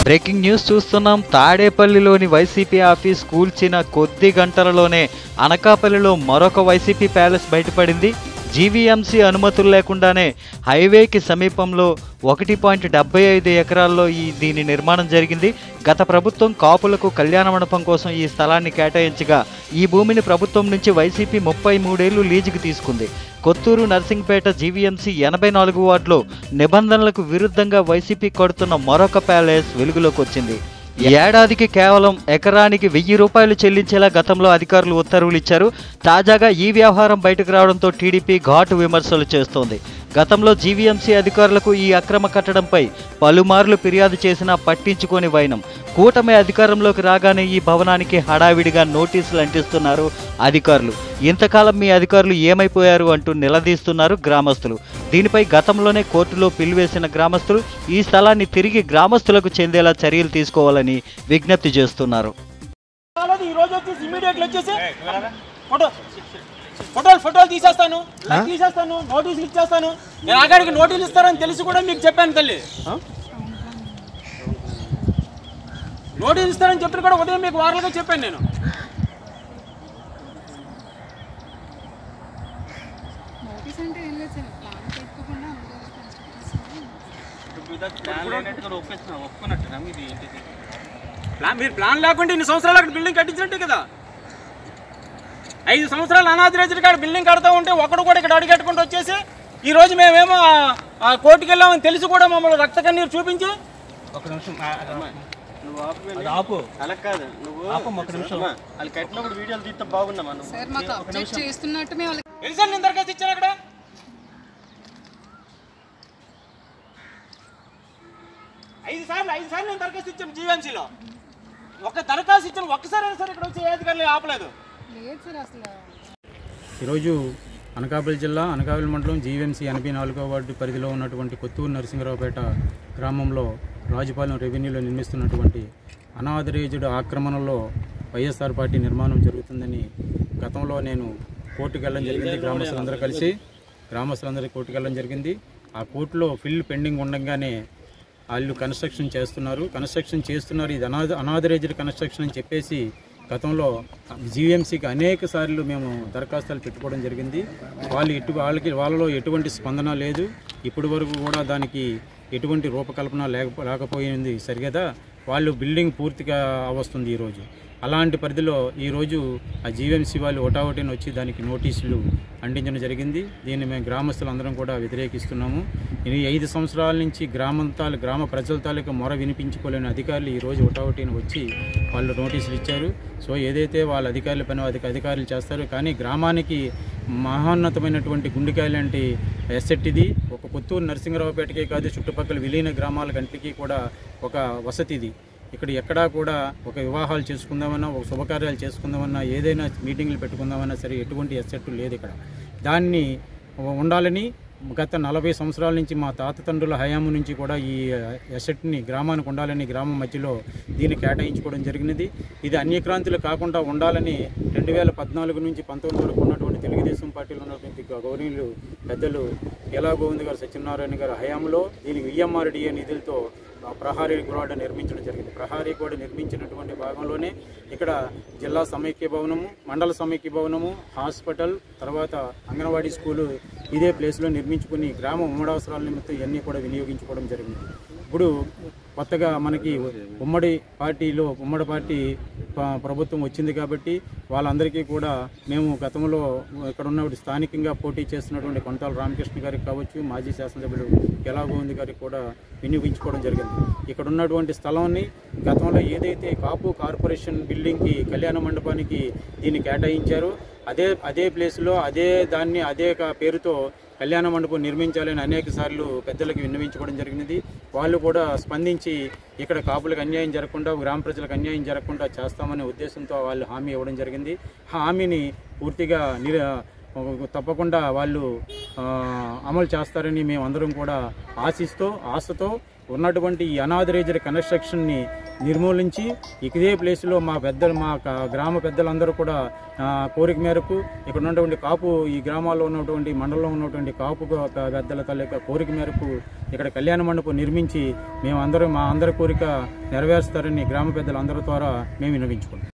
Breaking news చూస్తున్నాం. తాడేపల్లిలోని YCP office కూల్చిన కొద్ది గంటలలోనే అనకాపల్లిలో మరొక వైసీపీ ప్యాలెస్ బయటపడింది. జీవీఎంసీ అనుమతులు లేకుండానే హైవేకి సమీపంలో 1.75 ఎకరాల్లో దీని నిర్మాణం జరిగింది. గత ప్రభుత్వం కాపులకు కళ్యాణ మండపం కోసం ఈ స్థలాన్ని కేటాయించగా ఈ భూమిని ప్రభుత్వం నుంచి వైసీపీ 33 ఏళ్లు లీజుకు తీసుకుంది. కొత్తూరు నర్సింగ్పేట జీవీఎంసీ 84 వార్డులో నిబంధనలకు విరుద్ధంగా వైసీపీ కడుతున్న మరొక ప్యాలెస్ వెలుగులోకి వచ్చింది. ఏడాదికి కేవలం ఎకరానికి 1000 రూపాయలు చెల్లించేలా గతంలో అధికారులు ఉత్తర్వులు ఇచ్చారు. తాజాగా ఈ వ్యవహారం బయటకు రావడంతో టీడీపీ ఘాటు విమర్శలు చేస్తోంది. గతంలో జీవీఎంసీ అధికారులకు ఈ అక్రమ కట్టడంపై పలుమార్లు ఫిర్యాదు చేసినా పట్టించుకోని వైనం. కూటమి అధికారంలోకి రాగానే ఈ భవనానికి హడావిడిగా నోటీసులు అంటిస్తున్నారు అధికారులు. ఇంతకాలం మీ అధికారులు ఏమైపోయారు అంటూ నిలదీస్తున్నారు గ్రామస్తులు. దీనిపై గతంలోనే కోర్టులో పిలివేసిన గ్రామస్తులు ఈ స్థలాన్ని తిరిగి గ్రామస్తులకు చెందేలా చర్యలు తీసుకోవాలని విజ్ఞప్తి చేస్తున్నారు. ఫోటోలు తీసేస్తాను, నోటీసులు ఇచ్చేస్తాను. నేను ఆఖరికి నోటీసులు ఇస్తారని తెలిసి కూడా మీకు చెప్పాను తల్లి. నోటీసులు ఇస్తారని చెప్పి కూడా ఉదయం మీకు వారాలుగా చెప్పాను నేను. మీరు ప్లాన్ లేకుండా ఇన్ని సంవత్సరాలు అక్కడ బిల్డింగ్ కట్టించినట్టే కదా. 5 సంవత్సరాలు అనాథరేజర్ కాడ బిల్డింగ్ కడతా ఉంటే ఒకడు కూడా ఇక్కడ అడుగెట్టుకుంటూ వచ్చేసి ఈరోజు మేమేమో కోర్టుకు వెళ్ళామని తెలిసి కూడా మమ్మల్ని రక్త కన్నీరు చూపించి ఒక నిమిషం అలా కాదు నువ్వు ఒక నిమిషం వాళ్ళు కట్టినప్పుడు వీడియోలు తీస్తే బాగున్నామా సార్ నేను దరఖాస్తు ఇచ్చాను అక్కడ. ఐదు సార్లు నేను దరఖాస్తు ఇచ్చాను జీవీఎంసీలో. ఒక దరఖాస్తు ఇచ్చాను ఒక్కసారి సార్ ఇక్కడ వచ్చి ఏ అధికారులు ఆపలేదు. ఈరోజు అనకాపల్లి జిల్లా అనకాపల్లి మండలం జీవీఎంసీ 84వ వార్డు పరిధిలో ఉన్నటువంటి కొత్తూరు నరసింగరావుపేట గ్రామంలో రాజుపాలెం రెవెన్యూలో నిర్మిస్తున్నటువంటి అనాథరేజుడు ఆక్రమణలో వైఎస్ఆర్ పార్టీ నిర్మాణం జరుగుతుందని గతంలో నేను కోర్టుకు వెళ్ళడం జరిగింది. గ్రామస్తులందరూ కోర్టుకు వెళ్ళడం జరిగింది. ఆ కోర్టులో ఫిల్ పెండింగ్ ఉండగానే వాళ్ళు కన్స్ట్రక్షన్ చేస్తున్నారు. ఇది అనాథరేజుడ్ కన్స్ట్రక్షన్ అని చెప్పేసి గతంలో జీవీఎంసీకి అనేక సార్లు మేము దరఖాస్తులు పెట్టుకోవడం జరిగింది. వాళ్ళలో ఎటువంటి స్పందన లేదు. ఇప్పటి వరకు కూడా దానికి ఎటువంటి రూపకల్పన లేకపోయింది సరిగదా. వాళ్ళు బిల్డింగ్ పూర్తిగా అవస్తుంది ఈరోజు. అలాంటి పరిధిలో ఈరోజు ఆ జీవీఎంసీ వాళ్ళు ఒటావటిని వచ్చి దానికి నోటీసులు అంటించడం జరిగింది. దీన్ని మేము గ్రామస్తులందరం కూడా వ్యతిరేకిస్తున్నాము. 5 సంవత్సరాల నుంచి గ్రామ ప్రజల తాలూకు మొర వినిపించుకోలేని అధికారులు ఈరోజు ఒటావటిని వచ్చి వాళ్ళు నోటీసులు ఇచ్చారు. సో ఏదైతే వాళ్ళ అధికారుల పని అధికారులు చేస్తారు. కానీ గ్రామానికి మహోన్నతమైనటువంటి గుండెకాయ లాంటి ఎసెట్ ఇది. ఒక కొత్తూరు నరసింగరావుపేటకే కాదు, చుట్టుపక్కల విలీన గ్రామాలకంటికి కూడా ఒక వసతి ఇది. ఇక్కడ ఎక్కడా కూడా ఒక వివాహాలు చేసుకుందామన్నా, ఒక శుభకార్యాలు చేసుకుందామన్నా, ఏదైనా మీటింగ్లు పెట్టుకుందామన్నా సరే ఎటువంటి ఎసెట్ లేదు ఇక్కడ. దాన్ని ఉండాలని గత 40 సంవత్సరాల నుంచి మా తాతతండ్రుల హయాము నుంచి కూడా ఈ ఎసెట్ని గ్రామానికి ఉండాలని గ్రామం మధ్యలో దీన్ని కేటాయించుకోవడం జరిగినది. ఇది అన్యక్రాంతులు కాకుండా ఉండాలని 2014 నుంచి 19 వరకు ఉన్నటువంటి తెలుగుదేశం పార్టీలో ఉన్నటువంటి గౌరవనీయులు పెద్దలు ఎలా గోవింద్ గారు, సత్యనారాయణ గారు హయాంలో దీనికి విఎంఆర్డీఏ నిధులతో ప్రహారీ గోడ నిర్మించడం జరిగింది. ప్రహారీ గోడ నిర్మించినటువంటి భాగంలోనే ఇక్కడ జిల్లా సమైక్య భవనము, మండల సమైక్య భవనము, హాస్పిటల్, తర్వాత అంగన్వాడీ స్కూలు ఇదే ప్లేస్లో నిర్మించుకుని గ్రామ ఉమ్మడి అవసరాల నిమిత్తం ఇవన్నీ కూడా వినియోగించుకోవడం జరిగింది. ఇప్పుడు కొత్తగా మనకి ఉమ్మడి పార్టీ ప్రభుత్వం వచ్చింది కాబట్టి వాళ్ళందరికీ కూడా మేము గతంలో ఇక్కడ ఉన్నప్పుడు స్థానికంగా పోటీ చేస్తున్నటువంటి కొంతాల రామకృష్ణ గారికి కావచ్చు, మాజీ శాసనసభ్యులు ఎలా గోవింద్ గారికి కూడా వినియోగించుకోవడం జరిగింది. ఇక్కడ ఉన్నటువంటి స్థలాన్ని గతంలో ఏదైతే కాపు కార్పొరేషన్ బిల్డింగ్కి కళ్యాణ మండపానికి దీన్ని కేటాయించారో అదే ప్లేస్లో అదే పేరుతో కళ్యాణ మండపం నిర్మించాలని అనేక సార్లు పెద్దలకు విన్నవించుకోవడం జరిగినది. వాళ్ళు కూడా స్పందించి ఇక్కడ కాపులకు అన్యాయం జరగకుండా, గ్రామ ప్రజలకు అన్యాయం జరగకుండా చేస్తామనే ఉద్దేశంతో వాళ్ళు హామీ ఇవ్వడం జరిగింది. హామీని పూర్తిగా తప్పకుండా వాళ్ళు అమలు చేస్తారని మేమందరం కూడా ఆశతో ఉన్నటువంటి ఈ అనాథరైజ్డ్ కన్స్ట్రక్షన్ని నిర్మూలించి ఇదే ప్లేస్లో మా గ్రామ పెద్దలందరూ కూడా కోరిక మేరకు ఇక్కడ ఉన్నటువంటి కాపు ఈ గ్రామాల్లో ఉన్నటువంటి మండలంలో ఉన్నటువంటి కాపు పెద్దల తాలూకా కోరిక మేరకు ఇక్కడ కళ్యాణ మండపం నిర్మించి మా అందరి కోరిక నెరవేరుస్తారని గ్రామ పెద్దలందరి ద్వారా మేము విన్నవించుకుంటాం.